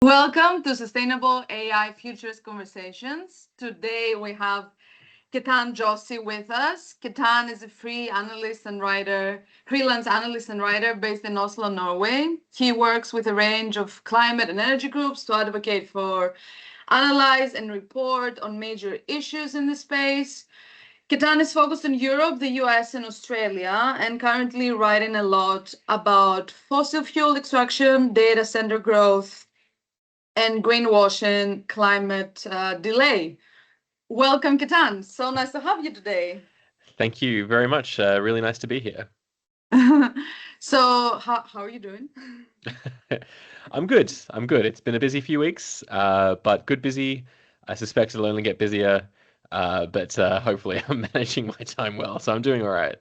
Welcome to Sustainable AI Futures Conversations. Today we have Ketan Joshi with us. Ketan is a freelance analyst and writer based in Oslo, Norway. He works with a range of climate and energy groups to advocate for, analyze, and report on major issues in the space. Ketan is focused on Europe, the US, and Australia, and currently writing a lot about fossil fuel extraction, data center growth, and greenwashing climate delay. Welcome, Ketan. So nice to have you today. Thank you very much. Really nice to be here. So, how are you doing? I'm good. I'm good. It's been a busy few weeks, but good busy. I suspect it'll only get busier, but hopefully I'm managing my time well, so I'm doing all right.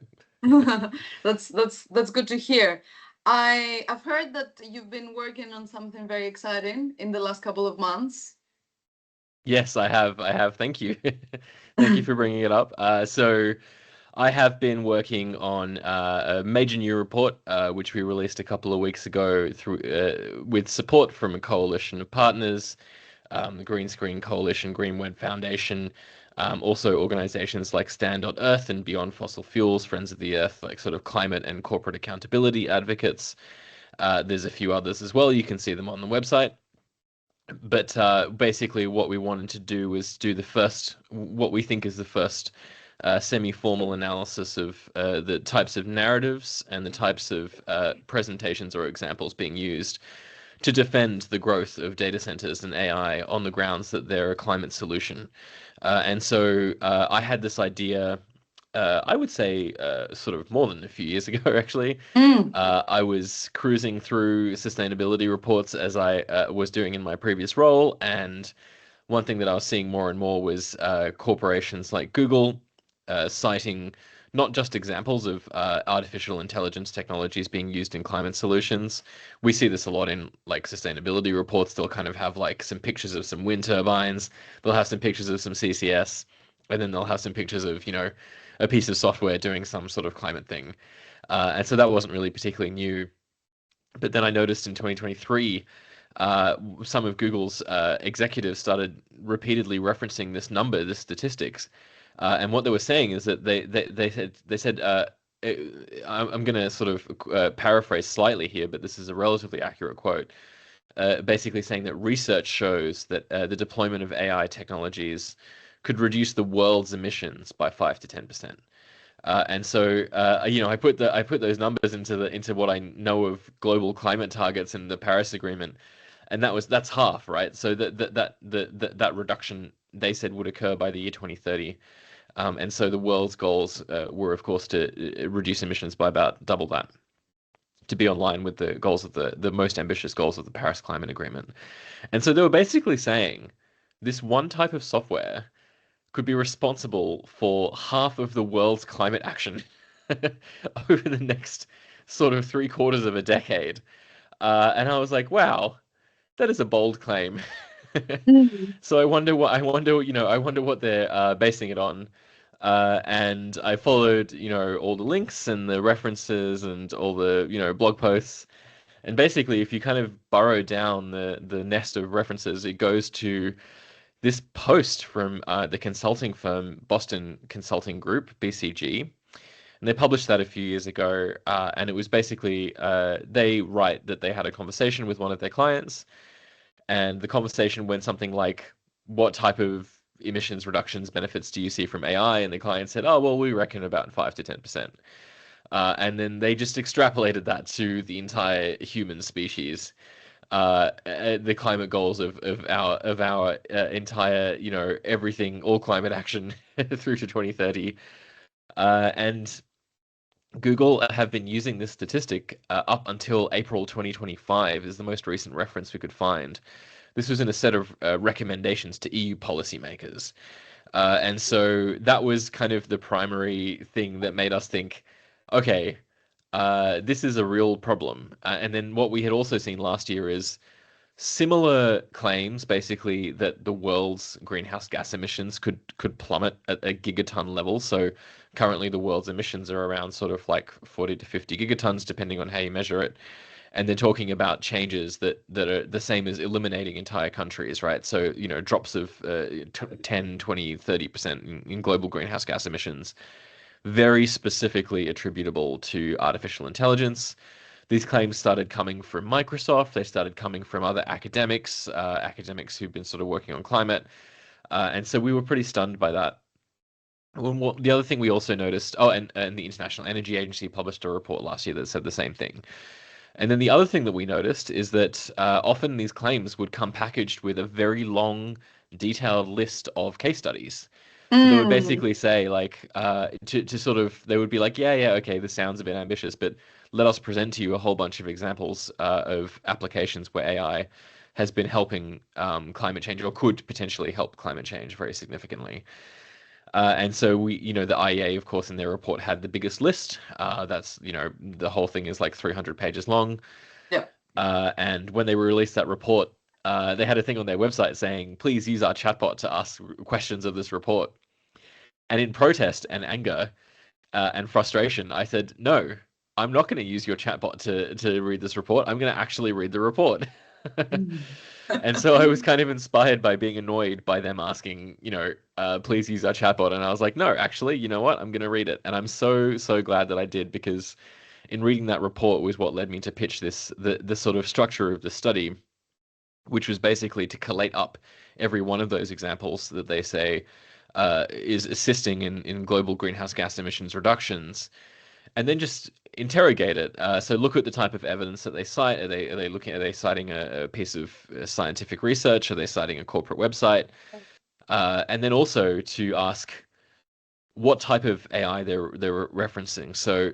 That's good to hear. I've heard that you've been working on something very exciting in the last couple of months. Yes, I have. I have. Thank you. Thank you for bringing it up. So I have been working on a major new report, which we released a couple of weeks ago through with support from a coalition of partners, the Green Screen Coalition, Green Web Foundation, also organizations like Stand.earth and Beyond Fossil Fuels, Friends of the Earth, like sort of climate and corporate accountability advocates. There's a few others as well. You can see them on the website. But basically, what we wanted to do was do what we think is the first semi-formal analysis of the types of narratives and the types of presentations or examples being used to defend the growth of data centers and AI on the grounds that they're a climate solution. And so I had this idea, I would say sort of more than a few years ago, actually. Mm. I was cruising through sustainability reports as I was doing in my previous role. And one thing that I was seeing more and more was corporations like Google citing not just examples of artificial intelligence technologies being used in climate solutions. We see this a lot in like sustainability reports. They'll kind of have like some pictures of some wind turbines. They'll have some pictures of some CCS, and then they'll have some pictures of, a piece of software doing some sort of climate thing. And so that wasn't really particularly new. But then I noticed in 2023, some of Google's executives started repeatedly referencing this number, this statistics, and what they were saying is that they said I'm going to sort of paraphrase slightly here, but this is a relatively accurate quote. Basically saying that research shows that the deployment of AI technologies could reduce the world's emissions by 5 to 10%. And so, I put those numbers into what I know of global climate targets and the Paris Agreement, and that's half, right? So that reduction they said would occur by the year 2030. And so the world's goals were, of course, to reduce emissions by about double that, to be online with the goals of the most ambitious goals of the Paris Climate Agreement. And so they were basically saying this one type of software could be responsible for half of the world's climate action over the next sort of 3/4 of a decade. And I was like, wow, that is a bold claim. Mm. So I wonder what they're basing it on. And I followed, all the links and the references and all the, blog posts. And basically, if you kind of burrow down the nest of references, it goes to this post from the consulting firm Boston Consulting Group, BCG. And they published that a few years ago. And it was basically they write that they had a conversation with one of their clients. And the conversation went something like, what type of emissions reductions benefits do you see from AI? And the client said, oh, well, we reckon about 5 to 10%. And then they just extrapolated that to the entire human species, the climate goals of our entire, everything, all climate action through to 2030. And Google have been using this statistic up until April 2025 is the most recent reference we could find. This was in a set of recommendations to EU policymakers. And so that was kind of the primary thing that made us think, okay, this is a real problem. And then what we had also seen last year is similar claims, basically that the world's greenhouse gas emissions could plummet at a gigaton level. So currently the world's emissions are around sort of like 40 to 50 gigatons, depending on how you measure it. and they're talking about changes that are the same as eliminating entire countries, right? So, drops of 10, 20, 30% in global greenhouse gas emissions, very specifically attributable to artificial intelligence. These claims started coming from Microsoft. They started coming from other academics who've been sort of working on climate. And so we were pretty stunned by that. Well, the other thing we also noticed, and the International Energy Agency published a report last year that said the same thing. And then the other thing that we noticed is that often these claims would come packaged with a very long, detailed list of case studies. So they would Mm. basically say, like, to sort of, they would be like, yeah, okay, this sounds a bit ambitious, but let us present to you a whole bunch of examples of applications where AI has been helping climate change or could potentially help climate change very significantly. And so the IEA, of course, in their report had the biggest list. The whole thing is like 300 pages long. Yeah. And when they released that report, they had a thing on their website saying, please use our chatbot to ask questions of this report. And in protest and anger and frustration, I said, no, I'm not going to use your chatbot to read this report. I'm going to actually read the report. Mm. And so I was kind of inspired by being annoyed by them asking, please use our chatbot. And I was like, no, actually, you know what? I'm going to read it. And I'm so, so glad that I did, because in reading that report was what led me to pitch the sort of structure of the study, which was basically to collate up every one of those examples that they say is assisting in global greenhouse gas emissions reductions, and then just interrogate it. So look at the type of evidence that they cite. Are they citing a piece of scientific research? Are they citing a corporate website? And then also to ask what type of AI they're referencing. So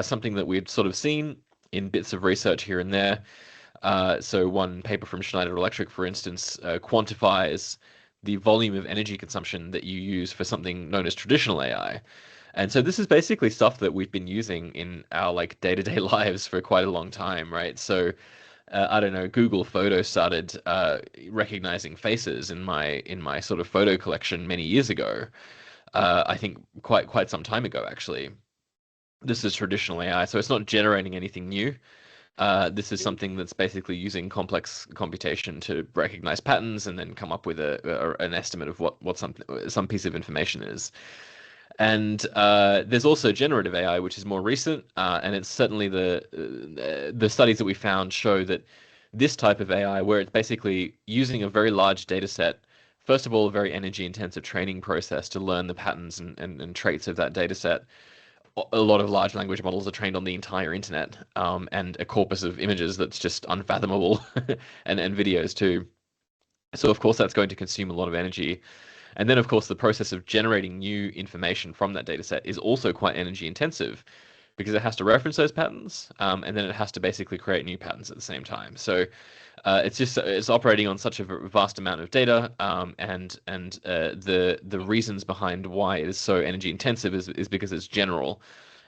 something that we'd sort of seen in bits of research here and there. So one paper from Schneider Electric, for instance, quantifies the volume of energy consumption that you use for something known as traditional AI. And so this is basically stuff that we've been using in our like day-to-day lives for quite a long time, right? So I don't know, Google Photos started recognizing faces in my sort of photo collection many years ago. I think quite some time ago, actually. This is traditional AI, so it's not generating anything new. This is something that's basically using complex computation to recognize patterns and then come up with an estimate of what some piece of information is. And there's also generative AI, which is more recent, and it's certainly the studies that we found show that this type of AI, where it's basically using a very large data set, first of all, a very energy intensive training process to learn the patterns and traits of that data set. A lot of large language models are trained on the entire internet, and a corpus of images that's just unfathomable, and videos too. So of course that's going to consume a lot of energy. And then, of course, the process of generating new information from that data set is also quite energy intensive, because it has to reference those patterns, and then it has to basically create new patterns at the same time. So it's operating on such a vast amount of data, and the reasons behind why it is so energy intensive is because it's general.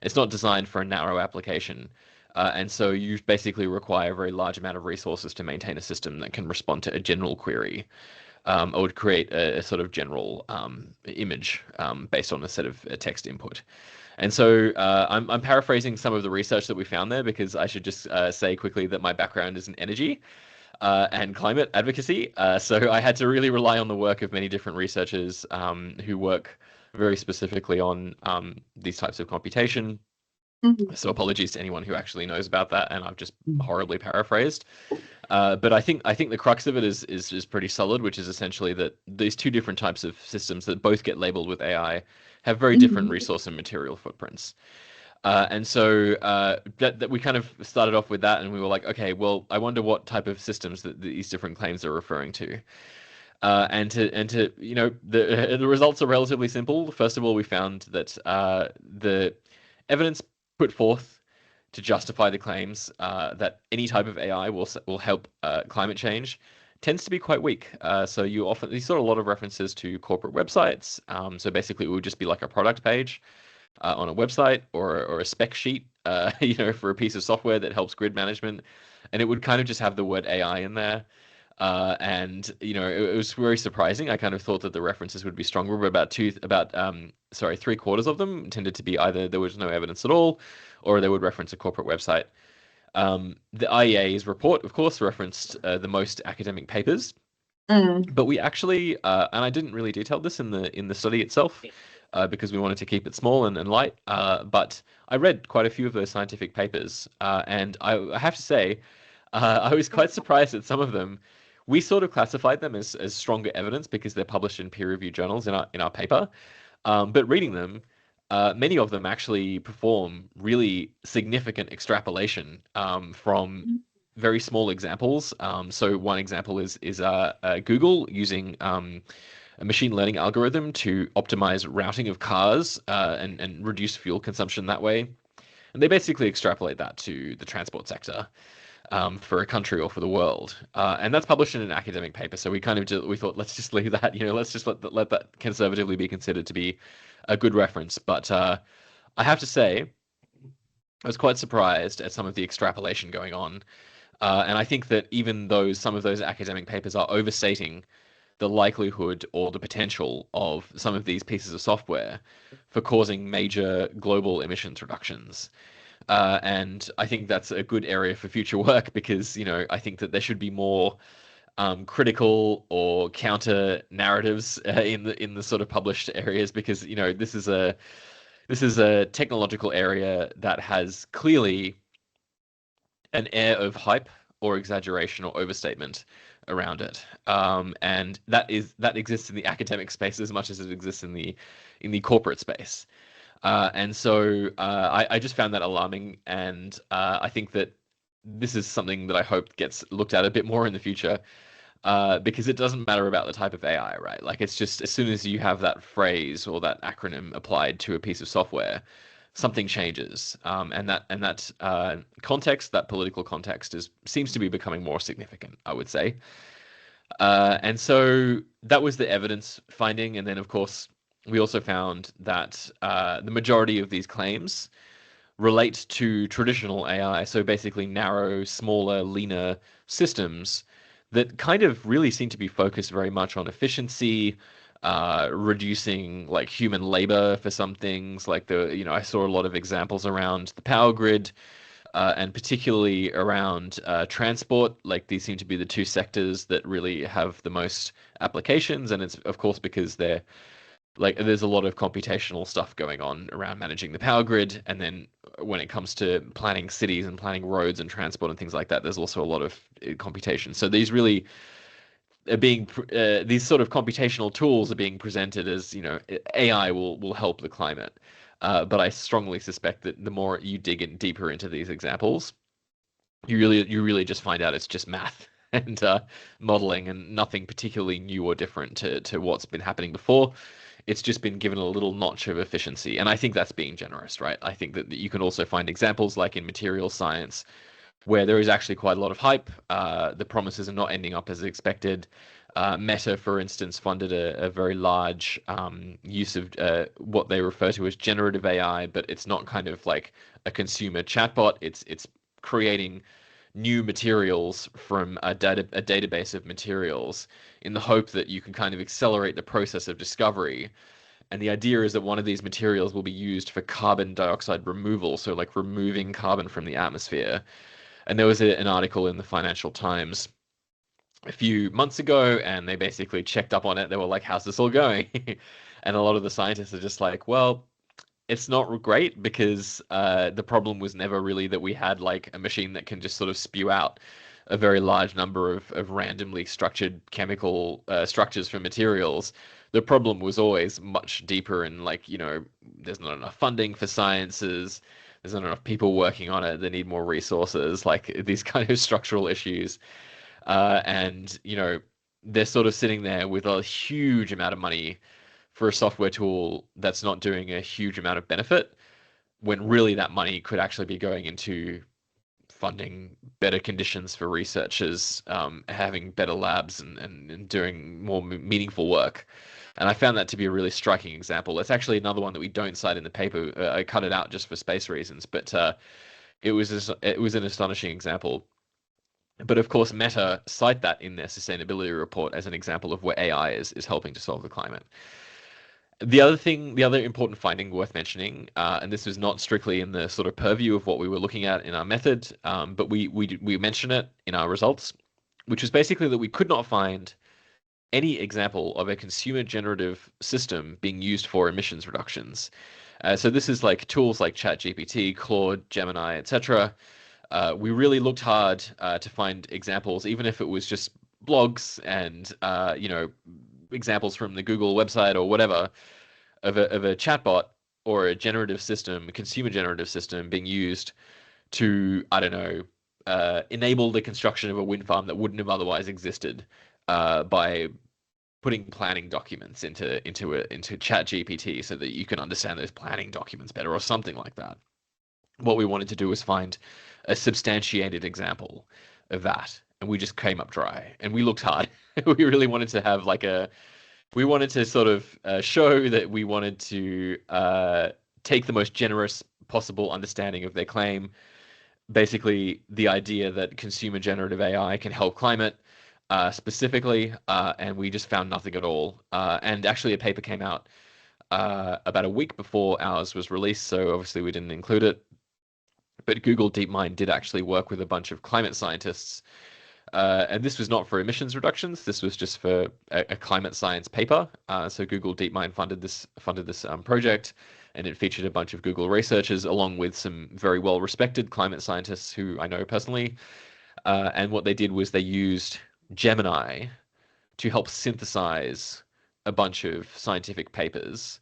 It's not designed for a narrow application. And so you basically require a very large amount of resources to maintain a system that can respond to a general query. Or would create a sort of general image based on a set of text input. And so I'm paraphrasing some of the research that we found there, because I should just say quickly that my background is in energy and climate advocacy. So I had to really rely on the work of many different researchers who work very specifically on these types of computation. Mhm. So apologies to anyone who actually knows about that, and I've just horribly paraphrased. But I think the crux of it is pretty solid, which is essentially that these two different types of systems that both get labeled with AI have very different Mhm. resource and material footprints. And so that we kind of started off with that, and we were like, okay, well, I wonder what type of systems that these different claims are referring to. And to the results are relatively simple. First of all, we found that the evidence put forth to justify the claims that any type of AI will help climate change tends to be quite weak. So you saw a lot of references to corporate websites. So basically, it would just be like a product page on a website, or a spec sheet, for a piece of software that helps grid management, and it would kind of just have the word AI in there. And it was very surprising. I kind of thought that the references would be stronger, but three-quarters of them tended to be either there was no evidence at all, or they would reference a corporate website. The IEA's report, of course, referenced the most academic papers, Mm. but we actually, and I didn't really detail this in the study itself, because we wanted to keep it small and light. But I read quite a few of those scientific papers, and I have to say, I was quite surprised at some of them. We sort of classified them as stronger evidence because they're published in peer-reviewed journals in our paper. But reading them, many of them actually perform really significant extrapolation from very small examples. So one example is Google using a machine learning algorithm to optimize routing of cars and reduce fuel consumption that way. And they basically extrapolate that to the transport sector for a country or for the world. And that's published in an academic paper. So we thought let's just leave that, let's just let that conservatively be considered to be a good reference. But I have to say, I was quite surprised at some of the extrapolation going on. And I think that even though some of those academic papers are overstating the likelihood or the potential of some of these pieces of software for causing major global emissions reductions. And I think that's a good area for future work because, I think that there should be more critical or counter narratives in the sort of published areas because, this is a technological area that has clearly an air of hype or exaggeration or overstatement around it, and that exists in the academic space as much as it exists in the corporate space. And so I just found that alarming, and I think that this is something that I hope gets looked at a bit more in the future, because it doesn't matter about the type of AI, right? Like it's just as soon as you have that phrase or that acronym applied to a piece of software, something changes, and that context, that political context, is seems to be becoming more significant, I would say. And so that was the evidence finding, and then of course we also found that the majority of these claims relate to traditional AI, so basically narrow, smaller, leaner systems that kind of really seem to be focused very much on efficiency, reducing like human labor for some things. Like I saw a lot of examples around the power grid, and particularly around transport. Like these seem to be the two sectors that really have the most applications, and it's of course because they're like there's a lot of computational stuff going on around managing the power grid, and then when it comes to planning cities and planning roads and transport and things like that, there's also a lot of computation. So these really are being these sort of computational tools are being presented as AI will help the climate. But I strongly suspect that the more you dig in deeper into these examples, you really just find out it's just math and modeling and nothing particularly new or different to what's been happening before. It's just been given a little notch of efficiency, and I think that's being generous, right? I think that you can also find examples like in material science where there is actually quite a lot of hype. The promises are not ending up as expected. Meta, for instance, funded a very large use of what they refer to as generative AI, but it's not kind of like a consumer chatbot. It's creating new materials from a database of materials in the hope that you can kind of accelerate the process of discovery. And the idea is that one of these materials will be used for carbon dioxide removal, so like removing carbon from the atmosphere. And there was an article in the Financial Times a few months ago, and they basically checked up on it. They were like, "How's this all going?" And a lot of the scientists are just like, "Well, it's not great because the problem was never really that we had like a machine that can just sort of spew out a very large number of randomly structured chemical structures from materials. The problem was always much deeper and like, there's not enough funding for sciences. There's not enough people working on it. They need more resources, like these kind of structural issues. And, they're sort of sitting there with a huge amount of money for a software tool that's not doing a huge amount of benefit when really that money could actually be going into funding better conditions for researchers, having better labs and doing more meaningful work. And I found that to be a really striking example. It's actually another one that we don't cite in the paper. I cut it out just for space reasons, but it was an astonishing example. But of course, Meta cite that in their sustainability report as an example of where AI is helping to solve the climate. The other important finding worth mentioning, and this was not strictly in the sort of purview of what we were looking at in our method, but we mention it in our results, which was basically that we could not find any example of a consumer generative system being used for emissions reductions. So this is like tools like ChatGPT, Claude, Gemini, etc. We really looked hard to find examples, even if it was just blogs and examples from the Google website or whatever of a chatbot or a generative system, a consumer generative system being used to, I don't know, enable the construction of a wind farm that wouldn't have otherwise existed by putting planning documents into ChatGPT so that you can understand those planning documents better or something like that. What we wanted to do was find a substantiated example of that, and we just came up dry. And we looked hard. We really wanted to have we wanted to sort of show that we wanted to take the most generous possible understanding of their claim. Basically, the idea that consumer generative AI can help climate specifically, and we just found nothing at all. And actually, a paper came out about a week before ours was released, so obviously we didn't include it. But Google DeepMind did actually work with a bunch of climate scientists, and this was not for emissions reductions. This was just for a climate science paper. So Google DeepMind funded this project, and it featured a bunch of Google researchers along with some very well-respected climate scientists who I know personally. And what they did was they used Gemini to help synthesize a bunch of scientific papers,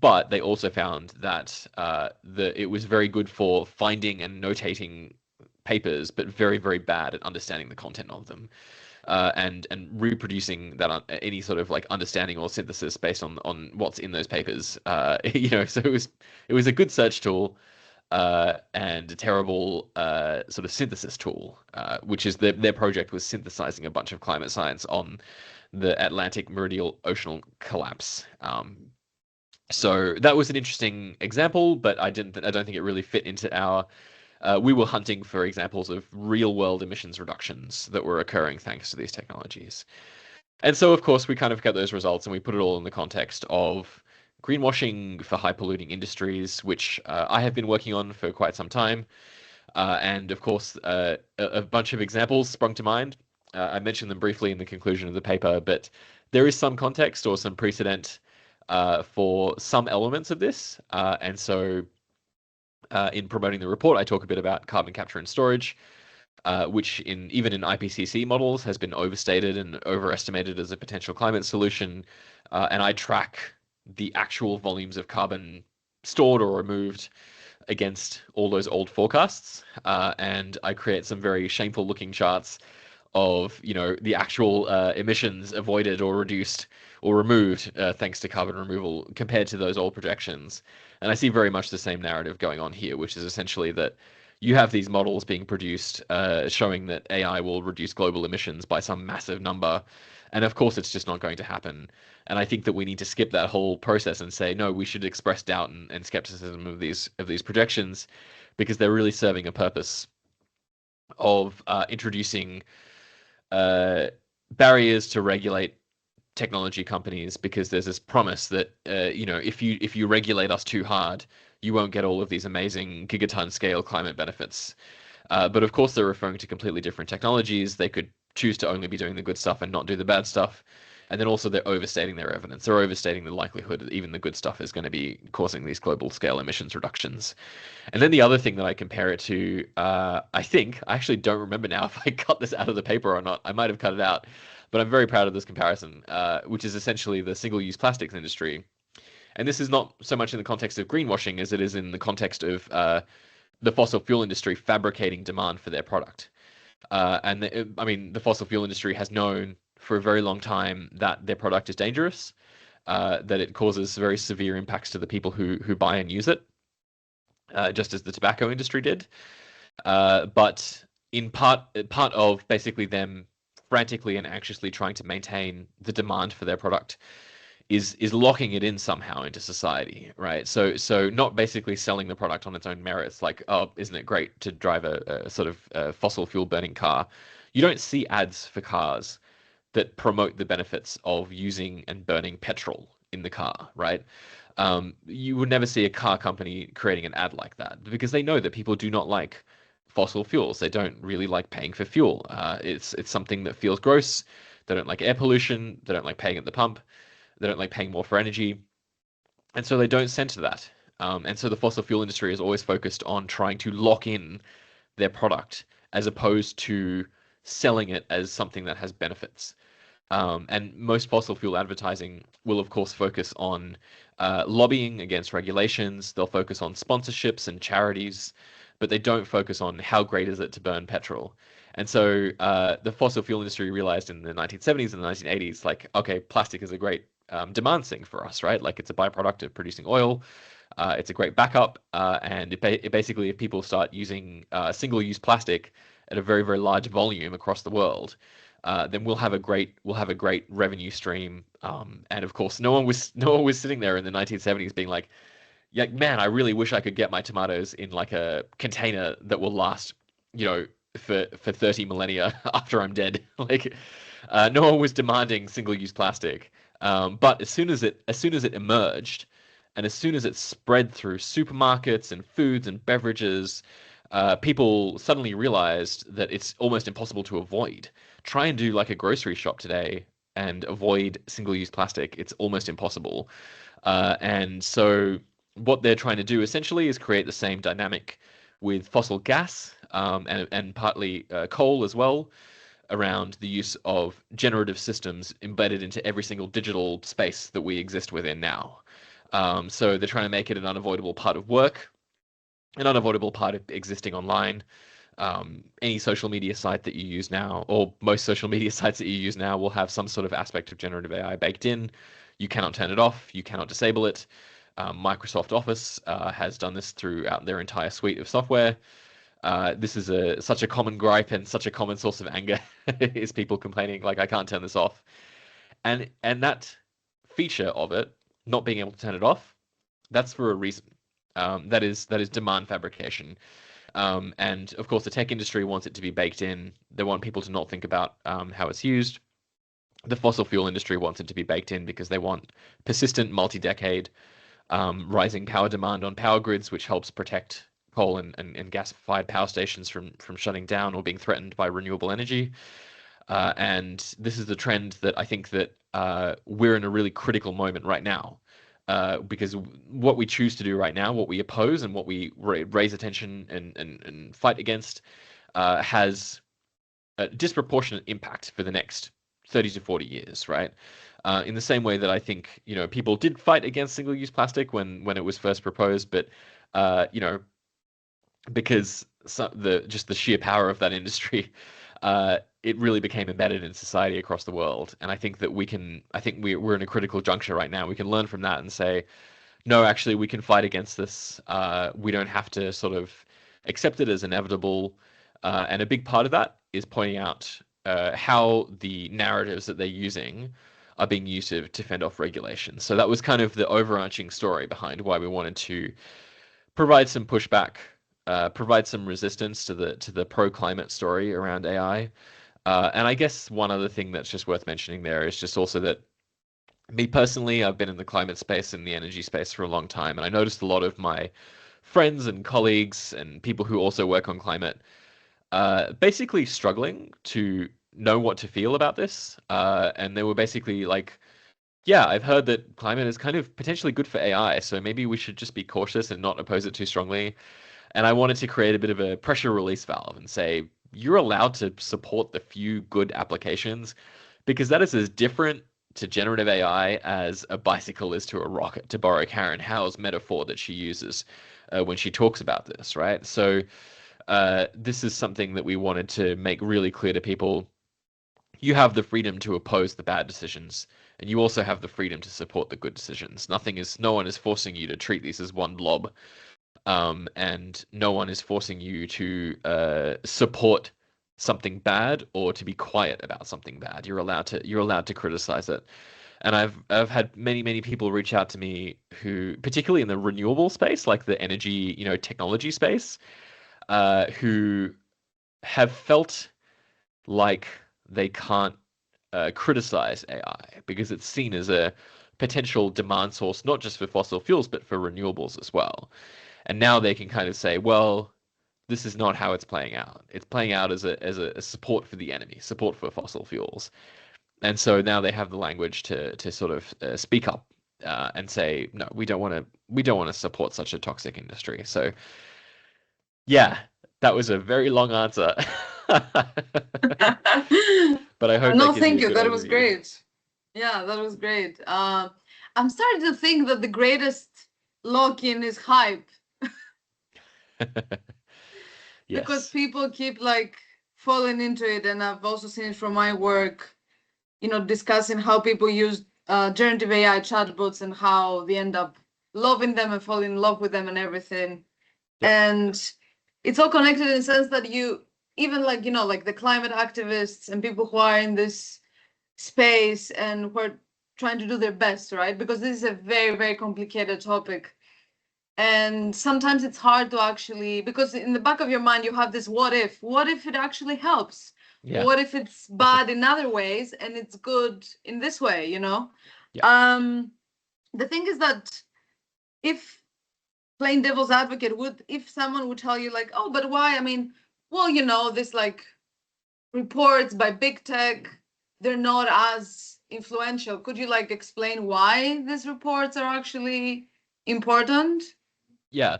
but they also found that it was very good for finding and notating papers, but very, very bad at understanding the content of them, and reproducing that any sort of like understanding or synthesis based on what's in those papers. So it was a good search tool, and a terrible sort of synthesis tool, which is their project was synthesizing a bunch of climate science on the Atlantic Meridional Ocean collapse. So that was an interesting example, but I don't think it really fit into our. We were hunting for examples of real world emissions reductions that were occurring thanks to these technologies. And so, of course, we kind of get those results and we put it all in the context of greenwashing for high polluting industries, which I have been working on for quite some time. And of course, a bunch of examples sprung to mind. I mentioned them briefly in the conclusion of the paper, but there is some context or some precedent for some elements of this. And so in promoting the report, I talk a bit about carbon capture and storage, which even in IPCC models has been overstated and overestimated as a potential climate solution. And I track the actual volumes of carbon stored or removed against all those old forecasts. And I create some very shameful looking charts of the actual emissions avoided or reduced or removed thanks to carbon removal compared to those old projections. And I see very much the same narrative going on here, which is essentially that you have these models being produced showing that AI will reduce global emissions by some massive number. And of course, it's just not going to happen. And I think that we need to skip that whole process and say, no, we should express doubt and skepticism of these projections, because they're really serving a purpose of introducing barriers to regulate technology companies, because there's this promise that if you regulate us too hard, you won't get all of these amazing gigaton scale climate benefits. But of course, they're referring to completely different technologies. They could choose to only be doing the good stuff and not do the bad stuff. And then also they're overstating their evidence. They're overstating the likelihood that even the good stuff is going to be causing these global scale emissions reductions. And then the other thing that I compare it to, I actually don't remember now if I cut this out of the paper or not. I might have cut it out, but I'm very proud of this comparison, which is essentially the single-use plastics industry. And this is not so much in the context of greenwashing as it is in the context of the fossil fuel industry fabricating demand for their product. The fossil fuel industry has known for a very long time that their product is dangerous, that it causes very severe impacts to the people who buy and use it, just as the tobacco industry did. But in part of basically them frantically and anxiously trying to maintain the demand for their product is locking it in somehow into society, right? So not basically selling the product on its own merits, like, oh, isn't it great to drive a sort of fossil fuel burning car? You don't see ads for cars that promote the benefits of using and burning petrol in the car, right? You would never see a car company creating an ad like that because they know that people do not like fossil fuels. They don't really like paying for fuel. It's something that feels gross. They don't like air pollution. They don't like paying at the pump. They don't like paying more for energy, and so they don't center that. And so the fossil fuel industry is always focused on trying to lock in their product as opposed to selling it as something that has benefits. And most fossil fuel advertising will, of course, focus on lobbying against regulations. They'll focus on sponsorships and charities, but they don't focus on how great is it to burn petrol. And so the fossil fuel industry realized in the 1970s and the 1980s, like, okay, plastic is a great demand sink for us, right? Like it's a byproduct of producing oil. It's a great backup, and it basically, if people start using single-use plastic at a very, very large volume across the world, then we'll have a great revenue stream. And of course, no one was sitting there in the 1970s being like, yeah, man, I really wish I could get my tomatoes in like a container that will last, for 30 millennia after I'm dead. Like, no one was demanding single-use plastic. But as soon as it emerged, and as soon as it spread through supermarkets and foods and beverages, people suddenly realized that it's almost impossible to avoid. Try and do like a grocery shop today and avoid single-use plastic. It's almost impossible. And so what they're trying to do essentially is create the same dynamic with fossil gas, and partly coal as well, around the use of generative systems embedded into every single digital space that we exist within now. So they're trying to make it an unavoidable part of work, an unavoidable part of existing online. Any social media site that you use now, or most social media sites that you use now, will have some sort of aspect of generative AI baked in. You cannot turn it off. You cannot disable it. Microsoft Office has done this throughout their entire suite of software. This is such a common gripe and such a common source of anger is people complaining like, I can't turn this off. And that feature of it, not being able to turn it off, that's for a reason. That is demand fabrication. And of course, the tech industry wants it to be baked in. They want people to not think about how it's used. The fossil fuel industry wants it to be baked in because they want persistent, multi-decade rising power demand on power grids, which helps protect coal and gas-fired power stations from shutting down or being threatened by renewable energy. And this is the trend that I think that we're in a really critical moment right now. Because what we choose to do right now, what we oppose and what we raise attention and fight against, has a disproportionate impact for the next 30 to 40 years, right? In the same way that I think, people did fight against single-use plastic when it was first proposed, but uh, you know, because just the sheer power of that industry, it really became embedded in society across the world. And I think that we're in a critical juncture right now. We can learn from that and say, no, actually, we can fight against this. We don't have to sort of accept it as inevitable. And a big part of that is pointing out how the narratives that they're using are being used to fend off regulation. So that was kind of the overarching story behind why we wanted to provide some pushback, provide some resistance to the pro-climate story around AI. And I guess one other thing that's just worth mentioning there is just also that me personally, I've been in the climate space and the energy space for a long time, and I noticed a lot of my friends and colleagues and people who also work on climate basically struggling to know what to feel about this. And they were basically like, yeah, I've heard that climate is kind of potentially good for AI, so maybe we should just be cautious and not oppose it too strongly. And I wanted to create a bit of a pressure release valve and say, you're allowed to support the few good applications because that is as different to generative AI as a bicycle is to a rocket, to borrow Karen Howe's metaphor that she uses when she talks about this, right? So this is something that we wanted to make really clear to people. You have the freedom to oppose the bad decisions, and you also have the freedom to support the good decisions. No one is forcing you to treat these as one blob, and no one is forcing you to support something bad or to be quiet about something bad. You're allowed to criticize it. And I've had many people reach out to me who, particularly in the renewable space, like the energy, technology space, who have felt like they can't criticize AI because it's seen as a potential demand source, not just for fossil fuels, but for renewables as well. And now they can kind of say, well, this is not how it's playing out. It's playing out as a support for the enemy, support for fossil fuels. And so now they have the language to sort of speak up and say, no, we don't want to support such a toxic industry. So yeah, that was a very long answer. But I hope that No, gives you thank a you. good That was overview. great. Yeah, that was great. I'm starting to think that the greatest lock-in is hype because Yes. people keep like falling into it, and I've also seen it from my work, discussing how people use generative AI chatbots and how they end up loving them and falling in love with them and everything. Yep. And it's all connected in the sense that you even like like the climate activists and people who are in this space and who are trying to do their best, right? Because this is a very, very complicated topic. And sometimes it's hard to actually, because in the back of your mind, you have this what if it actually helps? Yeah. What if it's bad in other ways and it's good in this way, Yeah. Um, the thing is that if playing devil's advocate if someone would tell you like, oh, but why? I mean, well, this like reports by big tech, they're not as influential. Could you like explain why these reports are actually important? Yeah.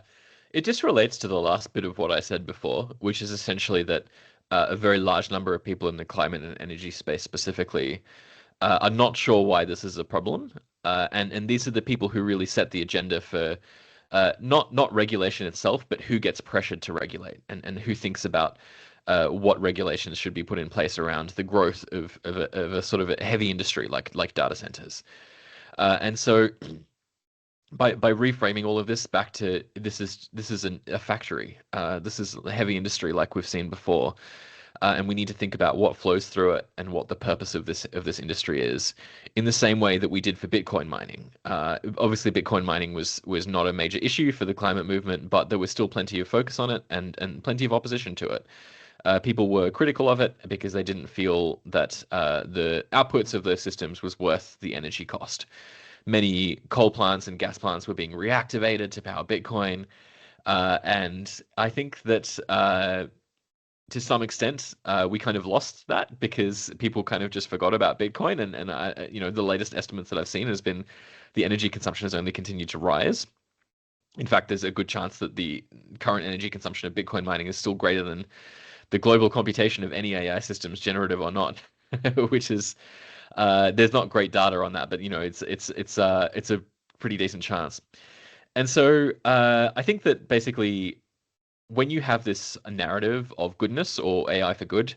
It just relates to the last bit of what I said before, which is essentially that a very large number of people in the climate and energy space specifically are not sure why this is a problem. And these are the people who really set the agenda for not regulation itself, but who gets pressured to regulate and who thinks about what regulations should be put in place around the growth of a sort of a heavy industry like data centers. And so by reframing all of this back to this is a factory. This is a heavy industry like we've seen before, and we need to think about what flows through it and what the purpose of this industry is, in the same way that we did for Bitcoin mining. Obviously, Bitcoin mining was not a major issue for the climate movement, but there was still plenty of focus on it and plenty of opposition to it. People were critical of it because they didn't feel that the outputs of those systems was worth the energy cost. Many coal plants and gas plants were being reactivated to power Bitcoin. And I think that to some extent, we kind of lost that because people kind of just forgot about Bitcoin. And the latest estimates that I've seen has been the energy consumption has only continued to rise. In fact, there's a good chance that the current energy consumption of Bitcoin mining is still greater than the global computation of any AI systems, generative or not, which is there's not great data on that, but it's a pretty decent chance. And so I think that basically when you have this narrative of goodness or AI for good,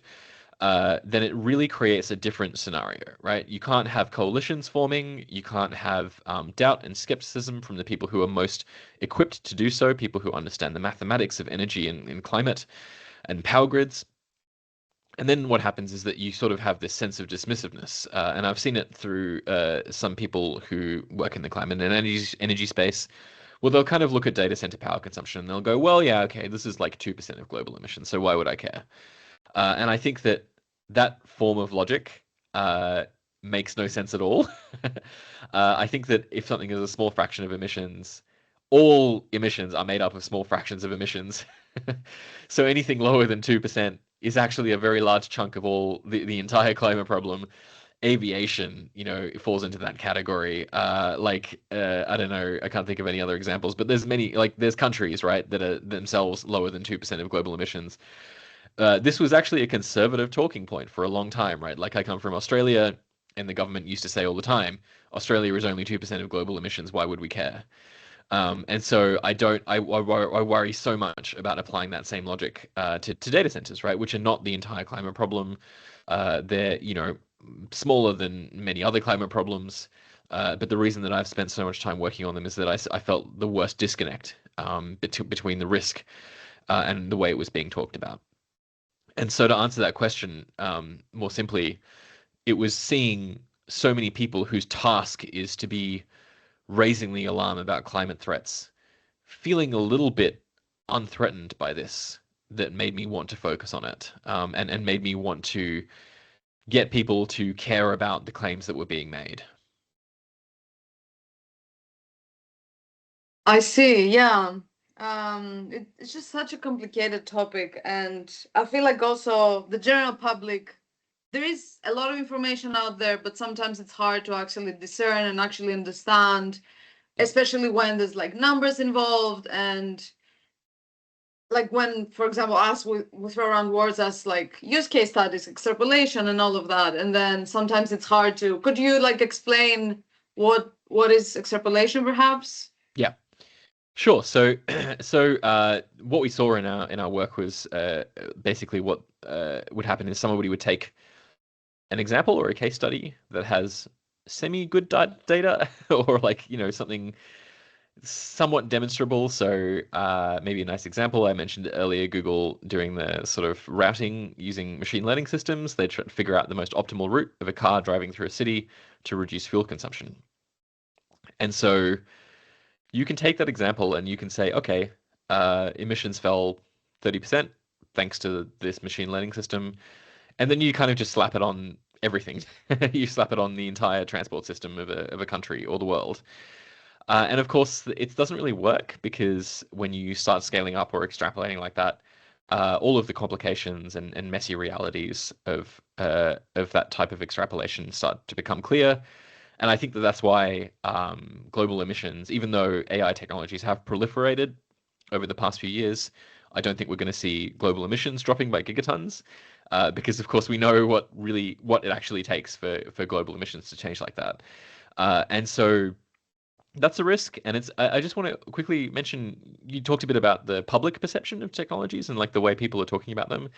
then it really creates a different scenario, right? You can't have coalitions forming. You can't have doubt and skepticism from the people who are most equipped to do so, people who understand the mathematics of energy and climate and power grids. And then what happens is that you sort of have this sense of dismissiveness, and I've seen it through some people who work in the climate and energy space. Well, they'll kind of look at data center power consumption and they'll go, well, yeah, okay, this is like 2% of global emissions, so why would I care? And I think that that form of logic makes no sense at all. I think that if something is a small fraction of emissions, all emissions are made up of small fractions of emissions. So anything lower than 2% is actually a very large chunk of all the entire climate problem. Aviation, falls into that category. I don't know, I can't think of any other examples, but there's countries, right, that are themselves lower than 2% of global emissions. This was actually a conservative talking point for a long time, right? Like I come from Australia, and the government used to say all the time, Australia is only 2% of global emissions. Why would we care? And so I don't, I worry so much about applying that same logic to data centers, right? Which are not the entire climate problem. They're, smaller than many other climate problems. But the reason that I've spent so much time working on them is that I felt the worst disconnect between the risk and the way it was being talked about. And so to answer that question more simply, it was seeing so many people whose task is to be raising the alarm about climate threats, feeling a little bit unthreatened by this that made me want to focus on it, and made me want to get people to care about the claims that were being made. I see. Yeah. It's just such a complicated topic, and I feel like also the general public, there is a lot of information out there, but sometimes it's hard to actually discern and actually understand, especially when there's like numbers involved and like when, for example, us we throw around words as like use case studies, extrapolation, and all of that, and then sometimes it's hard to. Could you like explain what is extrapolation, perhaps? Yeah. Sure. So, what we saw in our work was basically what would happen is somebody would take an example or a case study that has semi-good data or like something somewhat demonstrable. So, maybe a nice example I mentioned earlier: Google doing the sort of routing using machine learning systems. They try to figure out the most optimal route of a car driving through a city to reduce fuel consumption. And so you can take that example and you can say, okay, emissions fell 30% thanks to this machine learning system. And then you kind of just slap it on everything. You slap it on the entire transport system of a country or the world. And of course, it doesn't really work because when you start scaling up or extrapolating like that, all of the complications and messy realities of that type of extrapolation start to become clear. And I think that that's why global emissions, even though AI technologies have proliferated over the past few years, I don't think we're going to see global emissions dropping by gigatons, because of course we know what it actually takes for global emissions to change like that. And so that's a risk. And I just want to quickly mention, you talked a bit about the public perception of technologies and like the way people are talking about them.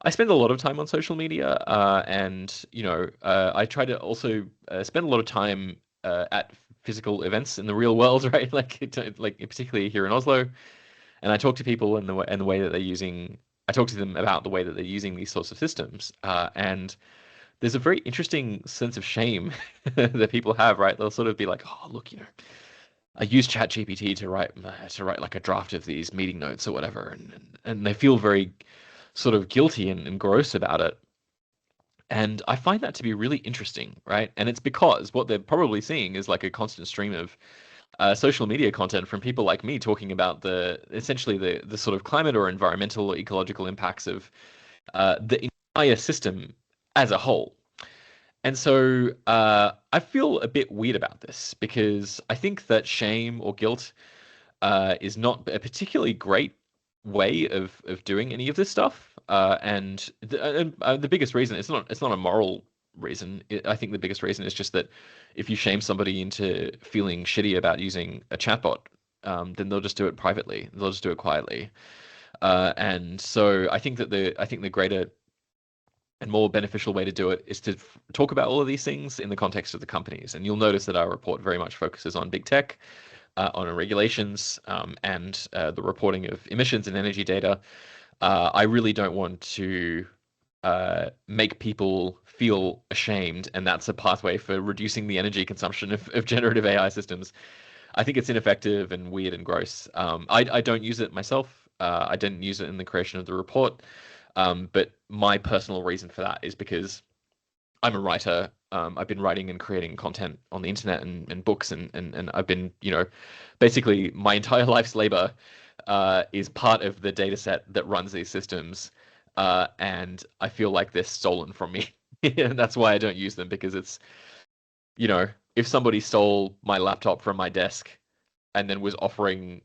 I spend a lot of time on social media, and I try to also spend a lot of time at physical events in the real world, right? Like particularly here in Oslo, and I talk to people and the way that they're using. I talk to them about the way that they're using these sorts of systems, and there's a very interesting sense of shame that people have, right? They'll sort of be like, "Oh, look, I used ChatGPT to write like a draft of these meeting notes or whatever," and they feel very sort of guilty and gross about it. And I find that to be really interesting, right? And it's because what they're probably seeing is like a constant stream of social media content from people like me talking about essentially the sort of climate or environmental or ecological impacts of the entire system as a whole. And so I feel a bit weird about this because I think that shame or guilt is not a particularly great way of doing any of this stuff. And the biggest reason, it's not a moral reason. I think the biggest reason is just that if you shame somebody into feeling shitty about using a chatbot, then they'll just do it privately. They'll just do it quietly. And so I think the greater and more beneficial way to do it is to talk about all of these things in the context of the companies. And you'll notice that our report very much focuses on big tech, on regulations, and the reporting of emissions and energy data. I really don't want to make people feel ashamed, and that's a pathway for reducing the energy consumption of generative AI systems. I think it's ineffective and weird and gross. I don't use it myself. I didn't use it in the creation of the report. But my personal reason for that is because I'm a writer. I've been writing and creating content on the internet and books, and I've been, basically my entire life's labor is part of the data set that runs these systems. And I feel like they're stolen from me. And that's why I don't use them, because it's, if somebody stole my laptop from my desk and then was offering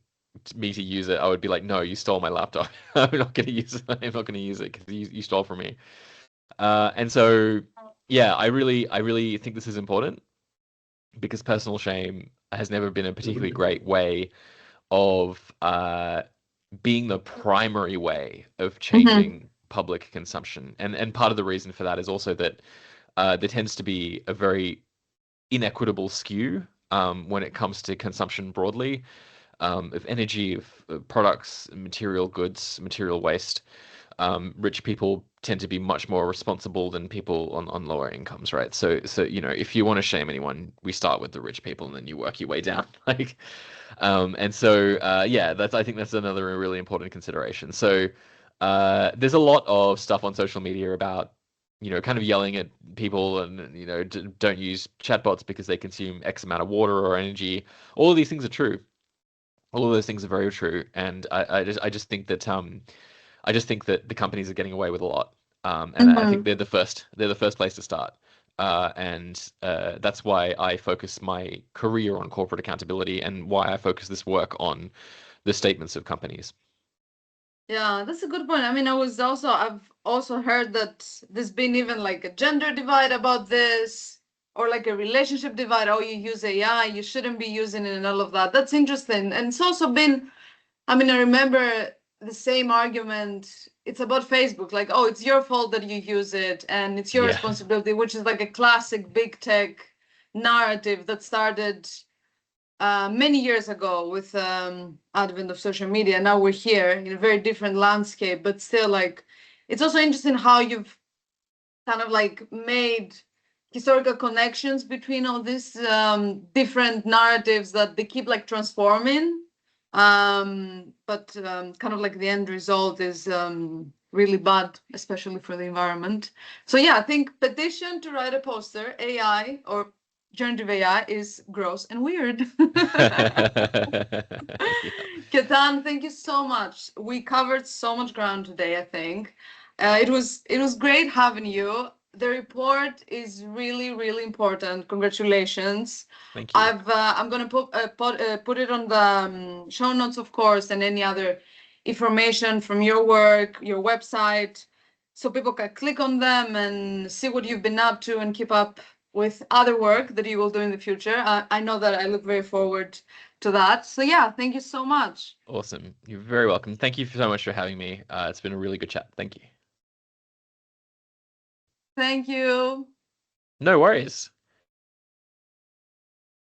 me to use it, I would be like, no, you stole my laptop. I'm not going to use it. I'm not going to use it because you stole from me. And so, yeah, I really think this is important because personal shame has never been a particularly great way of being the primary way of Mm-hmm. changing public consumption. And part of the reason for that is also that there tends to be a very inequitable skew when it comes to consumption broadly, of energy, of products, material goods, material waste. Rich people tend to be much more responsible than people on lower incomes, right? So if you want to shame anyone, we start with the rich people and then you work your way down. Like, and so yeah, I think that's another really important consideration. So there's a lot of stuff on social media about kind of yelling at people and don't use chatbots because they consume X amount of water or energy. All of these things are true. All of those things are very true, and I just think that the companies are getting away with a lot, and I think Mhm. they're the first place to start, and that's why I focus my career on corporate accountability and why I focus this work on the statements of companies. Yeah, that's a good point. I mean, I've also heard that there's been even like a gender divide about this, or like a relationship divide. Oh, you use AI, you shouldn't be using it, and all of that. That's interesting. And it's also been, I mean, I remember the same argument. It's about Facebook, like, oh, it's your fault that you use it, and it's your Yeah. responsibility, which is like a classic big tech narrative that started many years ago with advent of social media. Now we're here in a very different landscape, but still, like, it's also interesting how you've kind of like made historical connections between all these different narratives that they keep like transforming. But kind of like the end result is really bad, especially for the environment. So yeah, I think petition to write a poster, AI or generative AI is gross and weird. Yeah. Ketan, thank you so much. We covered so much ground today, I think. It was great having you. The report is really, really important. Congratulations. Thank you. I'm gonna put it on the show notes, of course, and any other information from your work, your website, so people can click on them and see what you've been up to and keep up with other work that you will do in the future. I know that I look very forward to that. So yeah, thank you so much. Awesome. You're very welcome. Thank you so much for having me. It's been a really good chat. Thank you. Thank you. No worries.